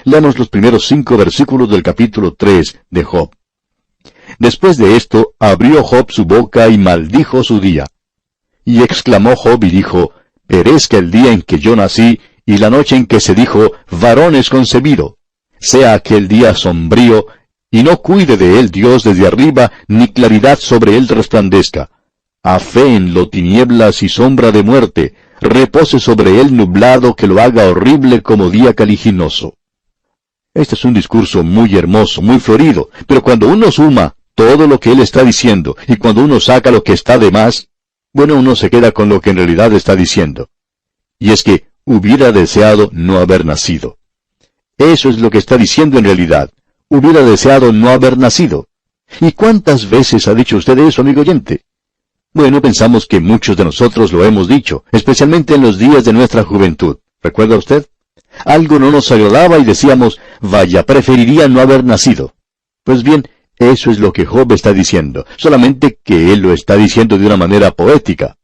Leamos los primeros 5 versículos del capítulo 3 de Job. Después de esto, abrió Job su boca y maldijo su día. Y exclamó Job y dijo, perezca el día en que yo nací, y la noche en que se dijo, varón es concebido. Sea aquel día sombrío, y no cuide de él Dios desde arriba, ni claridad sobre él resplandezca. Aféenlo tinieblas y sombra de muerte, repose sobre él nublado que lo haga horrible como día caliginoso. Este es un discurso muy hermoso, muy florido, pero cuando uno suma todo lo que él está diciendo, y cuando uno saca lo que está de más, bueno, uno se queda con lo que en realidad está diciendo. Y es que hubiera deseado no haber nacido. Eso es lo que está diciendo en realidad. Hubiera deseado no haber nacido. ¿Y cuántas veces ha dicho usted eso, amigo oyente? Bueno, pensamos que muchos de nosotros lo hemos dicho, especialmente en los días de nuestra juventud. ¿Recuerda usted? Algo no nos agradaba y decíamos, vaya, preferiría no haber nacido. Pues bien, eso es lo que Job está diciendo, solamente que él lo está diciendo de una manera poética.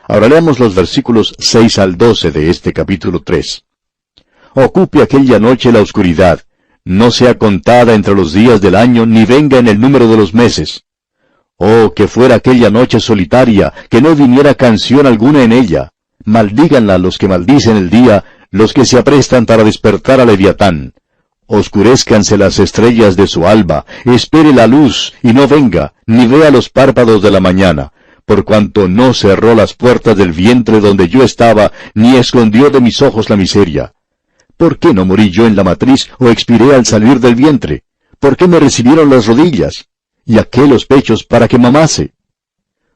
Ahora leamos los versículos 6 al 12 de este capítulo 3. Ocupe aquella noche la oscuridad, no sea contada entre los días del año, ni venga en el número de los meses. Oh, que fuera aquella noche solitaria, que no viniera canción alguna en ella. Maldíganla los que maldicen el día, los que se aprestan para despertar a Leviatán. Oscurézcanse las estrellas de su alba, espere la luz, y no venga, ni vea los párpados de la mañana, por cuanto no cerró las puertas del vientre donde yo estaba, ni escondió de mis ojos la miseria. ¿Por qué no morí yo en la matriz, o expiré al salir del vientre? ¿Por qué me recibieron las rodillas? ¿Y a qué los pechos para que mamase?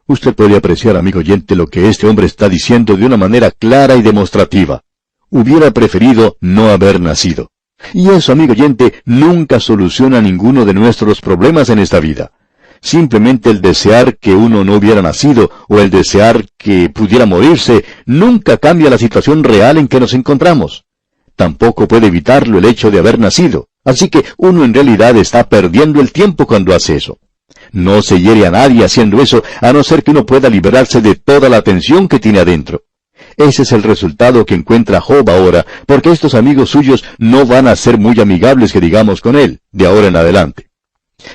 Usted puede apreciar, amigo oyente, lo que este hombre está diciendo de una manera clara y demostrativa. Hubiera preferido no haber nacido. Y eso, amigo oyente, nunca soluciona ninguno de nuestros problemas en esta vida. Simplemente el desear que uno no hubiera nacido, o el desear que pudiera morirse, nunca cambia la situación real en que nos encontramos. Tampoco puede evitarlo el hecho de haber nacido. Así que uno en realidad está perdiendo el tiempo cuando hace eso. No se hiere a nadie haciendo eso, a no ser que uno pueda liberarse de toda la tensión que tiene adentro. Ese es el resultado que encuentra Job ahora, porque estos amigos suyos no van a ser muy amigables que digamos con él, de ahora en adelante.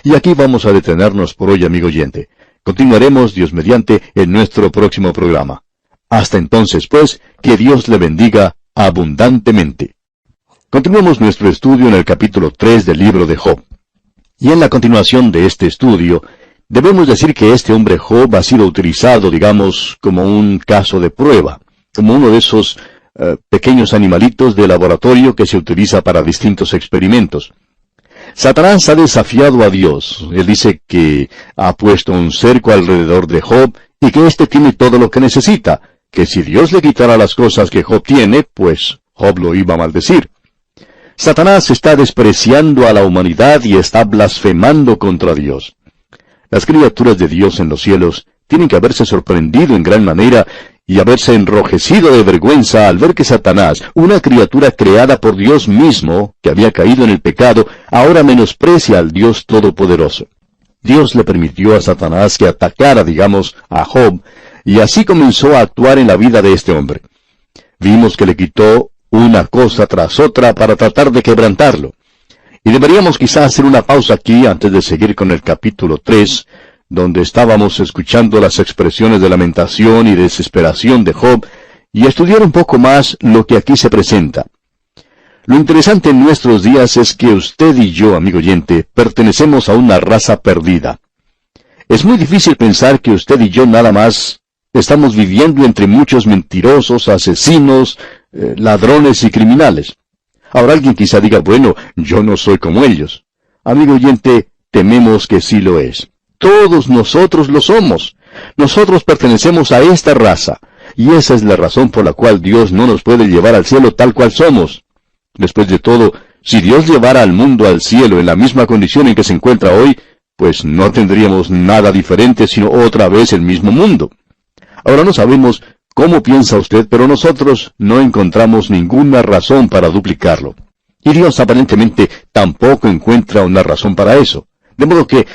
Y aquí vamos a detenernos por hoy, amigo oyente. Continuaremos, Dios mediante, en nuestro próximo programa. Hasta entonces, pues, que Dios le bendiga abundantemente. Continuamos nuestro estudio en el capítulo 3 del libro de Job. Y en la continuación de este estudio, debemos decir que este hombre Job ha sido utilizado, digamos, como un caso de prueba, como uno de esos pequeños animalitos de laboratorio que se utiliza para distintos experimentos. Satanás ha desafiado a Dios. Él dice que ha puesto un cerco alrededor de Job y que éste tiene todo lo que necesita, que si Dios le quitara las cosas que Job tiene, pues Job lo iba a maldecir. Satanás está despreciando a la humanidad y está blasfemando contra Dios. Las criaturas de Dios en los cielos tienen que haberse sorprendido en gran manera y haberse enrojecido de vergüenza al ver que Satanás, una criatura creada por Dios mismo, que había caído en el pecado, ahora menosprecia al Dios Todopoderoso. Dios le permitió a Satanás que atacara, digamos, a Job, y así comenzó a actuar en la vida de este hombre. Vimos que le quitó una cosa tras otra para tratar de quebrantarlo. Y deberíamos quizás hacer una pausa aquí antes de seguir con el capítulo 3, donde estábamos escuchando las expresiones de lamentación y desesperación de Job, y estudiar un poco más lo que aquí se presenta. Lo interesante en nuestros días es que usted y yo, amigo oyente, pertenecemos a una raza perdida. Es muy difícil pensar que usted y yo nada más estamos viviendo entre muchos mentirosos, asesinos, ladrones y criminales. Ahora alguien quizá diga, bueno, yo no soy como ellos. Amigo oyente, tememos que sí lo es. Todos nosotros lo somos. Nosotros pertenecemos a esta raza, y esa es la razón por la cual Dios no nos puede llevar al cielo tal cual somos. Después de todo, si Dios llevara al mundo al cielo en la misma condición en que se encuentra hoy, pues no tendríamos nada diferente sino otra vez el mismo mundo. Ahora no sabemos cómo piensa usted, pero nosotros no encontramos ninguna razón para duplicarlo. Y Dios aparentemente tampoco encuentra una razón para eso. De modo que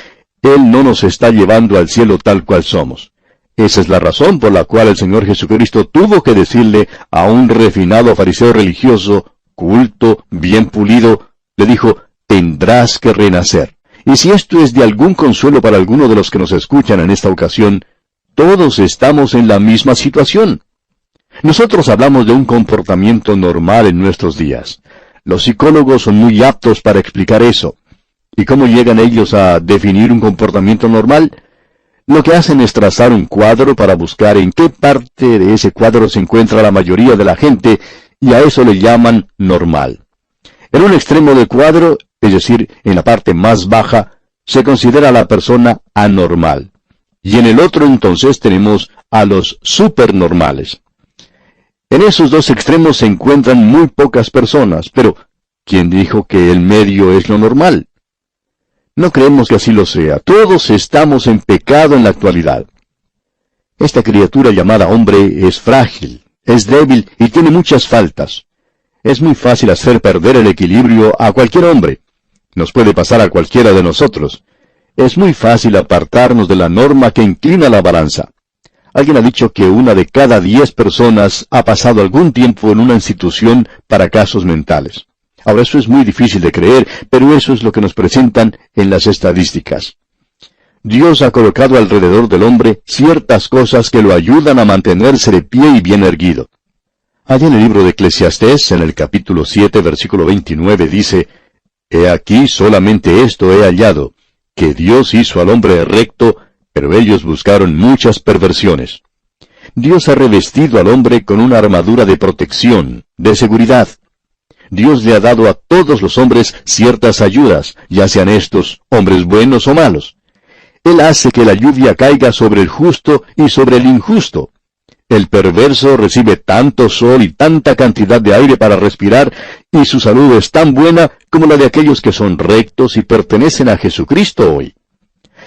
Él no nos está llevando al cielo tal cual somos. Esa es la razón por la cual el Señor Jesucristo tuvo que decirle a un refinado fariseo religioso culto, bien pulido, le dijo, tendrás que renacer. Y si esto es de algún consuelo para alguno de los que nos escuchan en esta ocasión, todos estamos en la misma situación. Nosotros hablamos de un comportamiento normal en nuestros días. Los psicólogos son muy aptos para explicar eso. ¿Y cómo llegan ellos a definir un comportamiento normal? Lo que hacen es trazar un cuadro para buscar en qué parte de ese cuadro se encuentra la mayoría de la gente, y a eso le llaman normal. En un extremo del cuadro, es decir, en la parte más baja, se considera a la persona anormal. Y en el otro entonces tenemos a los supernormales. En esos dos extremos se encuentran muy pocas personas, pero ¿quién dijo que el medio es lo normal? No creemos que así lo sea. Todos estamos en pecado en la actualidad. Esta criatura llamada hombre es frágil, es débil y tiene muchas faltas. Es muy fácil hacer perder el equilibrio a cualquier hombre. Nos puede pasar a cualquiera de nosotros. Es muy fácil apartarnos de la norma que inclina la balanza. Alguien ha dicho que 1 de cada 10 personas ha pasado algún tiempo en una institución para casos mentales. Ahora, eso es muy difícil de creer, pero eso es lo que nos presentan en las estadísticas. Dios ha colocado alrededor del hombre ciertas cosas que lo ayudan a mantenerse de pie y bien erguido. Allá en el libro de Eclesiastés, en el capítulo 7, versículo 29, dice, «He aquí solamente esto he hallado, que Dios hizo al hombre recto, pero ellos buscaron muchas perversiones». Dios ha revestido al hombre con una armadura de protección, de seguridad. Dios le ha dado a todos los hombres ciertas ayudas, ya sean estos hombres buenos o malos. Él hace que la lluvia caiga sobre el justo y sobre el injusto. El perverso recibe tanto sol y tanta cantidad de aire para respirar, y su salud es tan buena como la de aquellos que son rectos y pertenecen a Jesucristo hoy.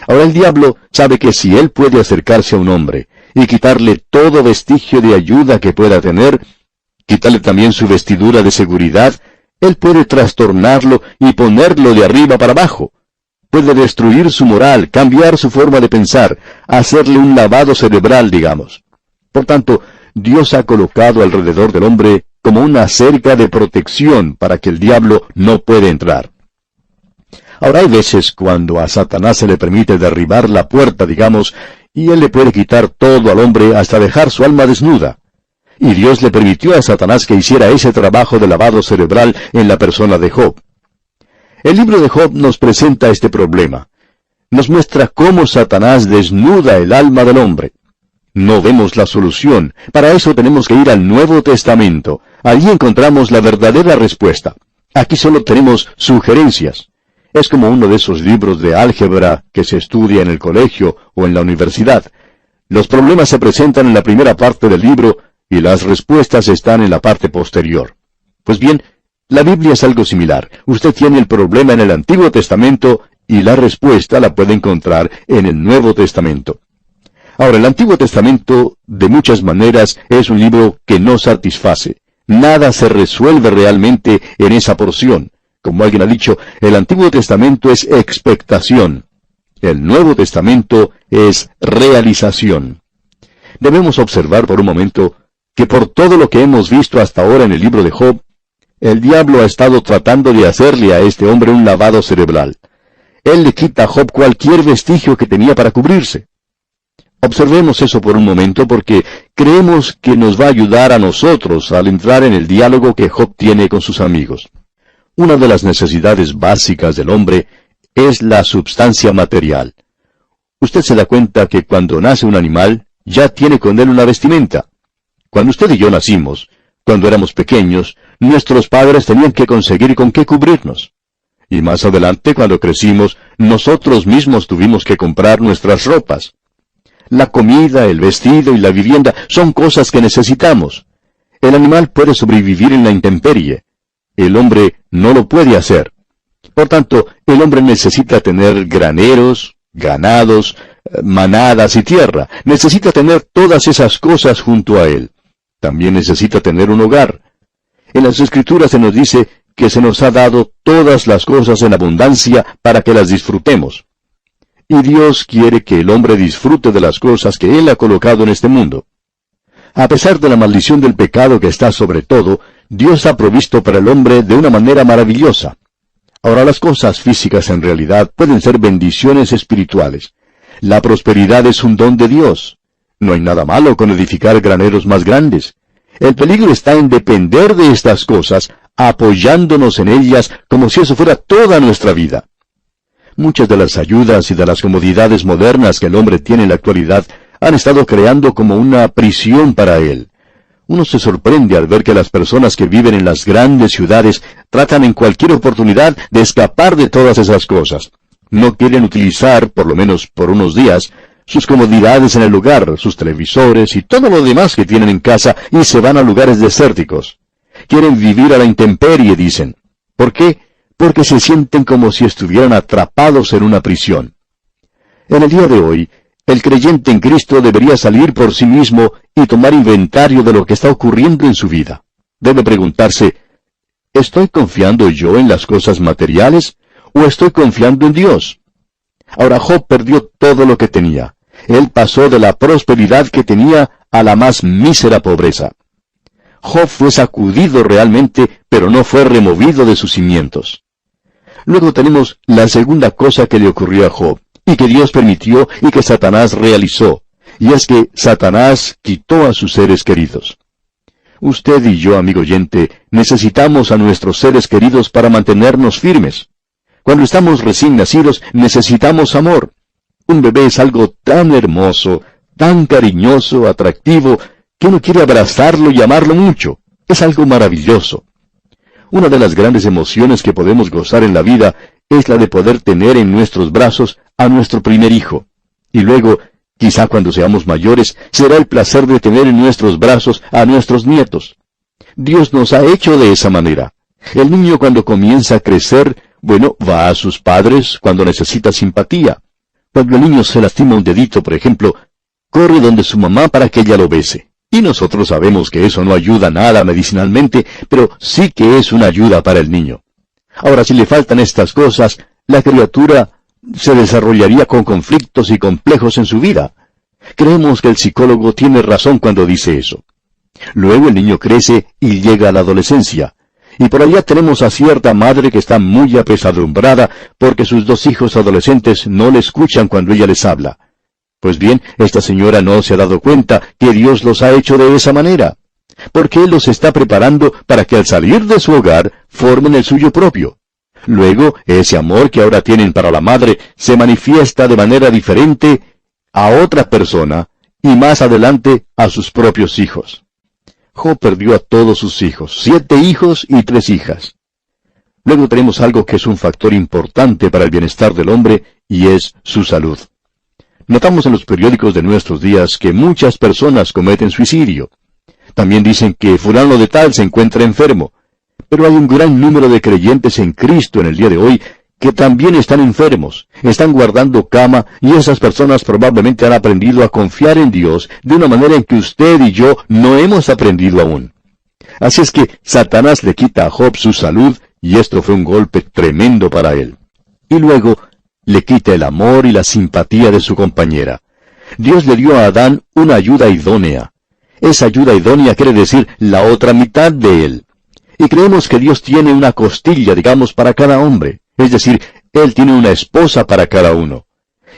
Ahora el diablo sabe que si él puede acercarse a un hombre y quitarle todo vestigio de ayuda que pueda tener, quitarle también su vestidura de seguridad, él puede trastornarlo y ponerlo de arriba para abajo. Puede destruir su moral, cambiar su forma de pensar, hacerle un lavado cerebral, digamos. Por tanto, Dios ha colocado alrededor del hombre como una cerca de protección para que el diablo no pueda entrar. Ahora hay veces cuando a Satanás se le permite derribar la puerta, digamos, y él le puede quitar todo al hombre hasta dejar su alma desnuda. Y Dios le permitió a Satanás que hiciera ese trabajo de lavado cerebral en la persona de Job. El libro de Job nos presenta este problema. Nos muestra cómo Satanás desnuda el alma del hombre. No vemos la solución. Para eso tenemos que ir al Nuevo Testamento. Allí encontramos la verdadera respuesta. Aquí solo tenemos sugerencias. Es como uno de esos libros de álgebra que se estudia en el colegio o en la universidad. Los problemas se presentan en la primera parte del libro y las respuestas están en la parte posterior. Pues bien, la Biblia es algo similar. Usted tiene el problema en el Antiguo Testamento y la respuesta la puede encontrar en el Nuevo Testamento. Ahora, el Antiguo Testamento, de muchas maneras, es un libro que no satisface. Nada se resuelve realmente en esa porción. Como alguien ha dicho, el Antiguo Testamento es expectación. El Nuevo Testamento es realización. Debemos observar por un momento que por todo lo que hemos visto hasta ahora en el libro de Job, el diablo ha estado tratando de hacerle a este hombre un lavado cerebral. Él le quita a Job cualquier vestigio que tenía para cubrirse. Observemos eso por un momento porque creemos que nos va a ayudar a nosotros al entrar en el diálogo que Job tiene con sus amigos. Una de las necesidades básicas del hombre es la substancia material. Usted se da cuenta que cuando nace un animal, ya tiene con él una vestimenta. Cuando usted y yo nacimos, cuando éramos pequeños, nuestros padres tenían que conseguir con qué cubrirnos. Y más adelante, cuando crecimos, nosotros mismos tuvimos que comprar nuestras ropas. La comida, el vestido y la vivienda son cosas que necesitamos. El animal puede sobrevivir en la intemperie. El hombre no lo puede hacer. Por tanto, el hombre necesita tener graneros, ganados, manadas y tierra. Necesita tener todas esas cosas junto a él. También necesita tener un hogar. En las Escrituras se nos dice que se nos ha dado todas las cosas en abundancia para que las disfrutemos. Y Dios quiere que el hombre disfrute de las cosas que Él ha colocado en este mundo. A pesar de la maldición del pecado que está sobre todo, Dios ha provisto para el hombre de una manera maravillosa. Ahora, las cosas físicas en realidad pueden ser bendiciones espirituales. La prosperidad es un don de Dios. No hay nada malo con edificar graneros más grandes. El peligro está en depender de estas cosas, apoyándonos en ellas como si eso fuera toda nuestra vida. Muchas de las ayudas y de las comodidades modernas que el hombre tiene en la actualidad han estado creando como una prisión para él. Uno se sorprende al ver que las personas que viven en las grandes ciudades tratan en cualquier oportunidad de escapar de todas esas cosas. No quieren utilizar, por lo menos por unos días, sus comodidades en el lugar, sus televisores y todo lo demás que tienen en casa, y se van a lugares desérticos. Quieren vivir a la intemperie, dicen. ¿Por qué? Porque se sienten como si estuvieran atrapados en una prisión. En el día de hoy, el creyente en Cristo debería salir por sí mismo y tomar inventario de lo que está ocurriendo en su vida. Debe preguntarse, ¿estoy confiando yo en las cosas materiales o estoy confiando en Dios? Ahora, Job perdió todo lo que tenía. Él pasó de la prosperidad que tenía a la más mísera pobreza. Job fue sacudido realmente, pero no fue removido de sus cimientos. Luego tenemos la segunda cosa que le ocurrió a Job, y que Dios permitió y que Satanás realizó, y es que Satanás quitó a sus seres queridos. Usted y yo, amigo oyente, necesitamos a nuestros seres queridos para mantenernos firmes. Cuando estamos recién nacidos, necesitamos amor. Un bebé es algo tan hermoso, tan cariñoso, atractivo, que uno quiere abrazarlo y amarlo mucho. Es algo maravilloso. Una de las grandes emociones que podemos gozar en la vida es la de poder tener en nuestros brazos a nuestro primer hijo. Y luego, quizá cuando seamos mayores, será el placer de tener en nuestros brazos a nuestros nietos. Dios nos ha hecho de esa manera. El niño cuando comienza a crecer, va a sus padres cuando necesita simpatía. Cuando el niño se lastima un dedito, por ejemplo, corre donde su mamá para que ella lo bese. Y nosotros sabemos que eso no ayuda nada medicinalmente, pero sí que es una ayuda para el niño. Ahora, si le faltan estas cosas, la criatura se desarrollaría con conflictos y complejos en su vida. Creemos que el psicólogo tiene razón cuando dice eso. Luego el niño crece y llega a la adolescencia. Y por allá tenemos a cierta madre que está muy apesadumbrada porque sus 2 hijos adolescentes no le escuchan cuando ella les habla. Pues bien, esta señora no se ha dado cuenta que Dios los ha hecho de esa manera, porque Él los está preparando para que al salir de su hogar formen el suyo propio. Luego, ese amor que ahora tienen para la madre se manifiesta de manera diferente a otra persona y más adelante a sus propios hijos. Job perdió a todos sus hijos, 7 hijos y 3 hijas. Luego tenemos algo que es un factor importante para el bienestar del hombre, y es su salud. Notamos en los periódicos de nuestros días que muchas personas cometen suicidio. También dicen que fulano de tal se encuentra enfermo. Pero hay un gran número de creyentes en Cristo en el día de hoy que también están enfermos, están guardando cama, y esas personas probablemente han aprendido a confiar en Dios de una manera en que usted y yo no hemos aprendido aún. Así es que Satanás le quita a Job su salud, y esto fue un golpe tremendo para él. Y luego le quita el amor y la simpatía de su compañera. Dios le dio a Adán una ayuda idónea. Esa ayuda idónea quiere decir la otra mitad de él. Y creemos que Dios tiene una costilla, digamos, para cada hombre. Es decir, Él tiene una esposa para cada uno.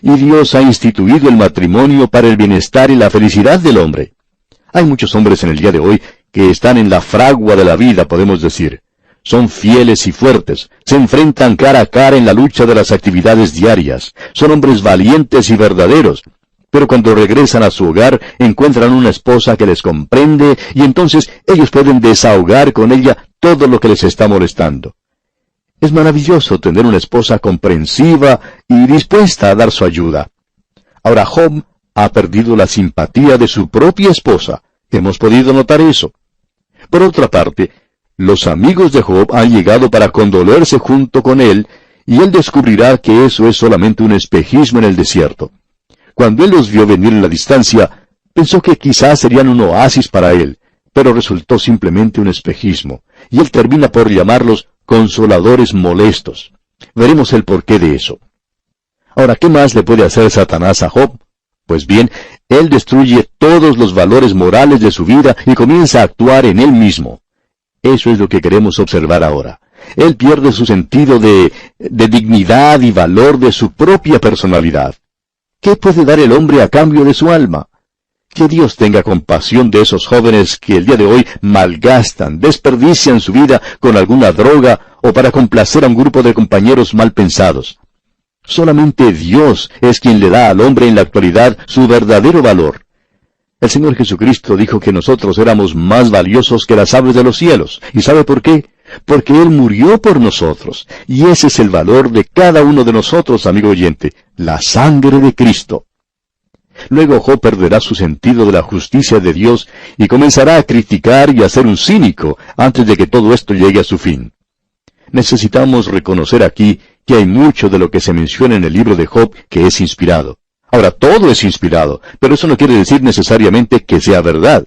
Y Dios ha instituido el matrimonio para el bienestar y la felicidad del hombre. Hay muchos hombres en el día de hoy que están en la fragua de la vida, podemos decir. Son fieles y fuertes, se enfrentan cara a cara en la lucha de las actividades diarias, son hombres valientes y verdaderos, pero cuando regresan a su hogar encuentran una esposa que les comprende y entonces ellos pueden desahogar con ella todo lo que les está molestando. Es maravilloso tener una esposa comprensiva y dispuesta a dar su ayuda. Ahora Job ha perdido la simpatía de su propia esposa. Hemos podido notar eso. Por otra parte, los amigos de Job han llegado para condolerse junto con él, y él descubrirá que eso es solamente un espejismo en el desierto. Cuando él los vio venir en la distancia, pensó que quizás serían un oasis para él, pero resultó simplemente un espejismo, y él termina por llamarlos consoladores molestos. Veremos el porqué de eso. Ahora, ¿qué más le puede hacer Satanás a Job? Pues bien, él destruye todos los valores morales de su vida y comienza a actuar en él mismo. Eso es lo que queremos observar ahora. Él pierde su sentido de dignidad y valor de su propia personalidad. ¿Qué puede dar el hombre a cambio de su alma? Que Dios tenga compasión de esos jóvenes que el día de hoy malgastan, desperdician su vida con alguna droga o para complacer a un grupo de compañeros mal pensados. Solamente Dios es quien le da al hombre en la actualidad su verdadero valor. El Señor Jesucristo dijo que nosotros éramos más valiosos que las aves de los cielos. ¿Y sabe por qué? Porque Él murió por nosotros. Y ese es el valor de cada uno de nosotros, amigo oyente, la sangre de Cristo. Luego Job perderá su sentido de la justicia de Dios y comenzará a criticar y a ser un cínico antes de que todo esto llegue a su fin. Necesitamos reconocer aquí que hay mucho de lo que se menciona en el libro de Job que es inspirado. Ahora, todo es inspirado, pero eso no quiere decir necesariamente que sea verdad.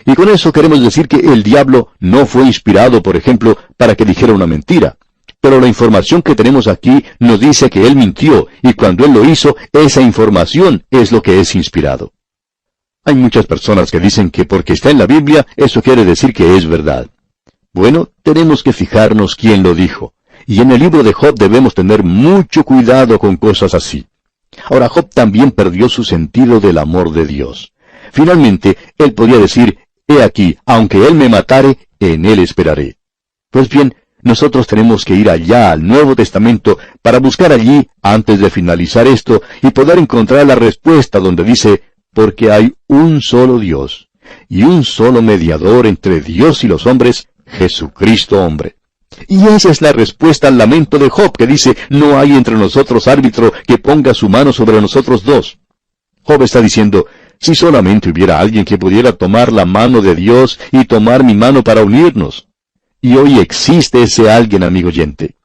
Y con eso queremos decir que el diablo no fue inspirado, por ejemplo, para que dijera una mentira. Pero la información que tenemos aquí nos dice que él mintió, y cuando él lo hizo, esa información es lo que es inspirado. Hay muchas personas que dicen que porque está en la Biblia, eso quiere decir que es verdad. Bueno, tenemos que fijarnos quién lo dijo. Y en el libro de Job debemos tener mucho cuidado con cosas así. Ahora, Job también perdió su sentido del amor de Dios. Finalmente, él podía decir, «He aquí, aunque él me matare, en él esperaré». Pues bien, nosotros tenemos que ir allá al Nuevo Testamento para buscar allí, antes de finalizar esto, y poder encontrar la respuesta donde dice, «Porque hay un solo Dios, y un solo mediador entre Dios y los hombres, Jesucristo hombre». Y esa es la respuesta al lamento de Job, que dice, «No hay entre nosotros árbitro que ponga su mano sobre nosotros dos». Job está diciendo, «Si solamente hubiera alguien que pudiera tomar la mano de Dios y tomar mi mano para unirnos». Y hoy existe ese alguien, amigo oyente.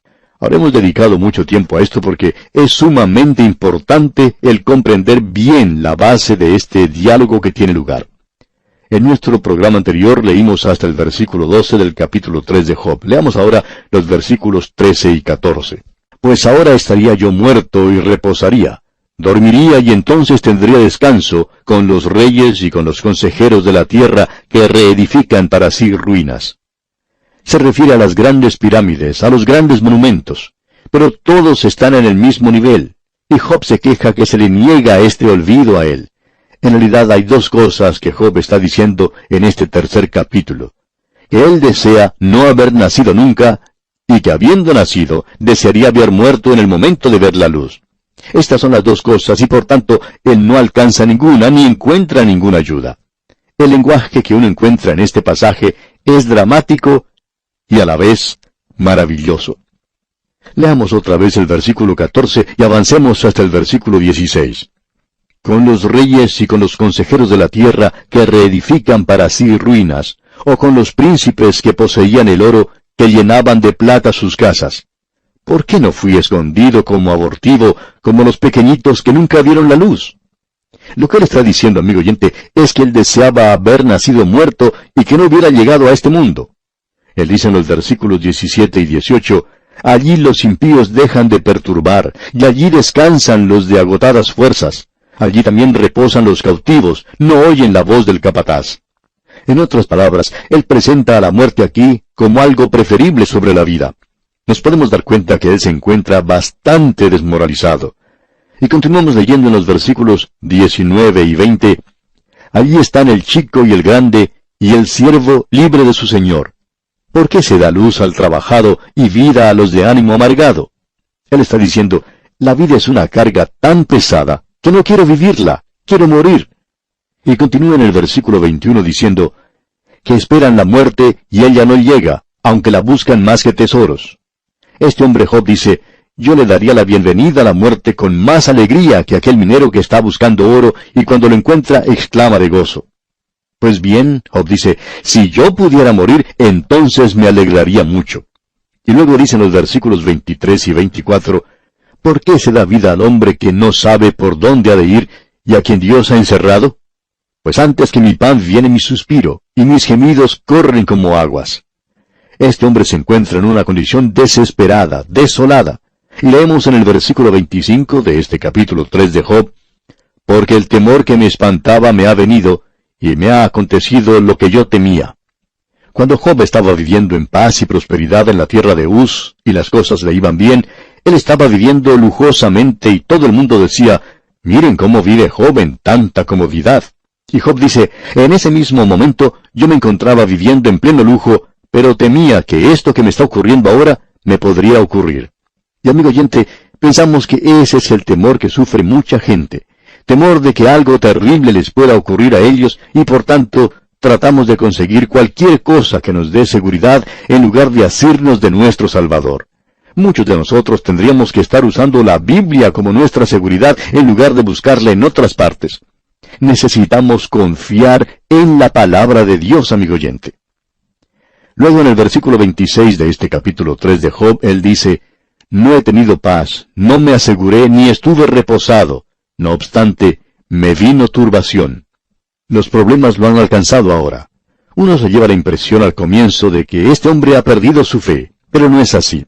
Ahora hemos dedicado mucho tiempo a esto porque es sumamente importante el comprender bien la base de este diálogo que tiene lugar. En nuestro programa anterior leímos hasta el versículo 12 del capítulo 3 de Job. Leamos ahora los versículos 13 y 14. «Pues ahora estaría yo muerto y reposaría. Dormiría y entonces tendría descanso con los reyes y con los consejeros de la tierra que reedifican para sí ruinas». Se refiere a las grandes pirámides, a los grandes monumentos. Pero todos están en el mismo nivel. Y Job se queja que se le niega este olvido a él. En realidad hay dos cosas que Job está diciendo en este tercer capítulo. Que él desea no haber nacido nunca, y que habiendo nacido, desearía haber muerto en el momento de ver la luz. Estas son las dos cosas, y por tanto, él no alcanza ninguna, ni encuentra ninguna ayuda. El lenguaje que uno encuentra en este pasaje es dramático y a la vez maravilloso. Leamos otra vez el versículo 14 y avancemos hasta el versículo 16. «Con los reyes y con los consejeros de la tierra que reedifican para sí ruinas, o con los príncipes que poseían el oro, que llenaban de plata sus casas. ¿Por qué no fui escondido como abortivo, como los pequeñitos que nunca vieron la luz?» Lo que él está diciendo, amigo oyente, es que él deseaba haber nacido muerto y que no hubiera llegado a este mundo. Él dice en los versículos 17 y 18, «Allí los impíos dejan de perturbar, y allí descansan los de agotadas fuerzas. Allí también reposan los cautivos, no oyen la voz del capataz». En otras palabras, él presenta a la muerte aquí como algo preferible sobre la vida. Nos podemos dar cuenta que él se encuentra bastante desmoralizado. Y continuamos leyendo en los versículos 19 y 20, «Allí están el chico y el grande, y el siervo libre de su señor. ¿Por qué se da luz al trabajado y vida a los de ánimo amargado?» Él está diciendo, la vida es una carga tan pesada que no quiero vivirla, quiero morir. Y continúa en el versículo 21 diciendo, «Que esperan la muerte y ella no llega, aunque la buscan más que tesoros». Este hombre Job dice, «Yo le daría la bienvenida a la muerte con más alegría que aquel minero que está buscando oro y cuando lo encuentra exclama de gozo». Pues bien, Job dice, «Si yo pudiera morir, entonces me alegraría mucho». Y luego dice en los versículos 23 y 24, «¿Por qué se da vida al hombre que no sabe por dónde ha de ir y a quien Dios ha encerrado? Pues antes que mi pan viene mi suspiro, y mis gemidos corren como aguas». Este hombre se encuentra en una condición desesperada, desolada. Y leemos en el versículo 25 de este capítulo 3 de Job, «Porque el temor que me espantaba me ha venido, y me ha acontecido lo que yo temía». Cuando Job estaba viviendo en paz y prosperidad en la tierra de Uz, y las cosas le iban bien, él estaba viviendo lujosamente y todo el mundo decía, miren cómo vive Job en tanta comodidad. Y Job dice, en ese mismo momento yo me encontraba viviendo en pleno lujo, pero temía que esto que me está ocurriendo ahora me podría ocurrir. Y amigo oyente, pensamos que ese es el temor que sufre mucha gente. Temor de que algo terrible les pueda ocurrir a ellos y por tanto tratamos de conseguir cualquier cosa que nos dé seguridad en lugar de asirnos de nuestro Salvador. Muchos de nosotros tendríamos que estar usando la Biblia como nuestra seguridad en lugar de buscarla en otras partes. Necesitamos confiar en la palabra de Dios, amigo oyente. Luego en el versículo 26 de este capítulo 3 de Job, él dice, no he tenido paz, no me aseguré ni estuve reposado. No obstante, me vino turbación. Los problemas lo han alcanzado ahora. Uno se lleva la impresión al comienzo de que este hombre ha perdido su fe, pero no es así.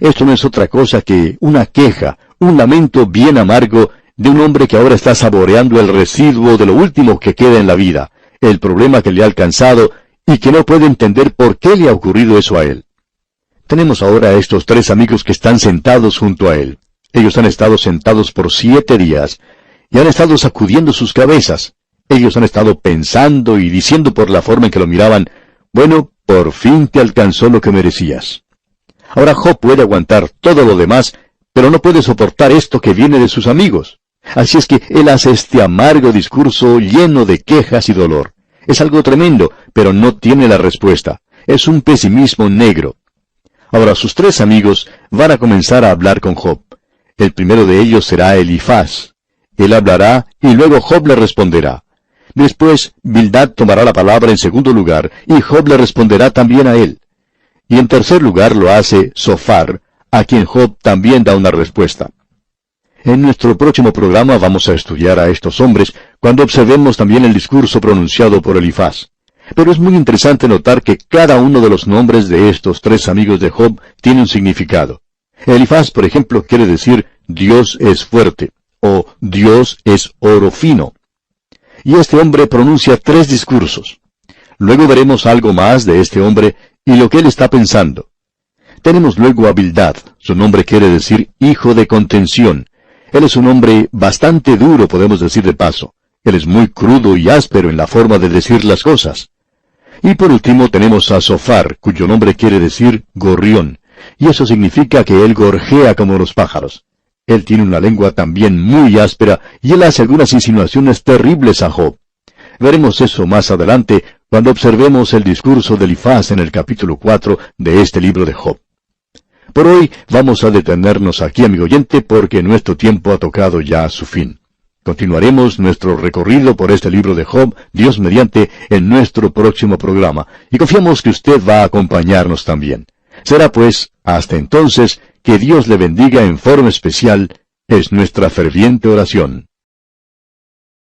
Esto no es otra cosa que una queja, un lamento bien amargo de un hombre que ahora está saboreando el residuo de lo último que queda en la vida, el problema que le ha alcanzado y que no puede entender por qué le ha ocurrido eso a él. Tenemos ahora a estos tres amigos que están sentados junto a él. Ellos han estado sentados por 7 días y han estado sacudiendo sus cabezas. Ellos han estado pensando y diciendo por la forma en que lo miraban, bueno, por fin te alcanzó lo que merecías. Ahora Job puede aguantar todo lo demás, pero no puede soportar esto que viene de sus amigos. Así es que él hace este amargo discurso lleno de quejas y dolor. Es algo tremendo, pero no tiene la respuesta. Es un pesimismo negro. Ahora sus 3 amigos van a comenzar a hablar con Job. El primero de ellos será Elifaz. Él hablará y luego Job le responderá. Después, Bildad tomará la palabra en segundo lugar, y Job le responderá también a él. Y en tercer lugar lo hace Zofar, a quien Job también da una respuesta. En nuestro próximo programa vamos a estudiar a estos hombres cuando observemos también el discurso pronunciado por Elifaz. Pero es muy interesante notar que cada uno de los nombres de estos 3 amigos de Job tiene un significado. Elifaz, por ejemplo, quiere decir Dios es fuerte, o Dios es oro fino. Y este hombre pronuncia 3 discursos. Luego veremos algo más de este hombre y lo que él está pensando. Tenemos luego a Bildad. Su nombre quiere decir hijo de contención. Él es un hombre bastante duro, podemos decir de paso. Él es muy crudo y áspero en la forma de decir las cosas. Y por último tenemos a Zofar, cuyo nombre quiere decir gorrión. Y eso significa que él gorjea como los pájaros. Él tiene una lengua también muy áspera y él hace algunas insinuaciones terribles a Job. Veremos eso más adelante cuando observemos el discurso de Elifaz en el capítulo 4 de este libro de Job. Por hoy vamos a detenernos aquí, amigo oyente, porque nuestro tiempo ha tocado ya su fin. Continuaremos nuestro recorrido por este libro de Job, Dios mediante, en nuestro próximo programa, y confiamos que usted va a acompañarnos también. Será pues, hasta entonces, que Dios le bendiga en forma especial, es nuestra ferviente oración.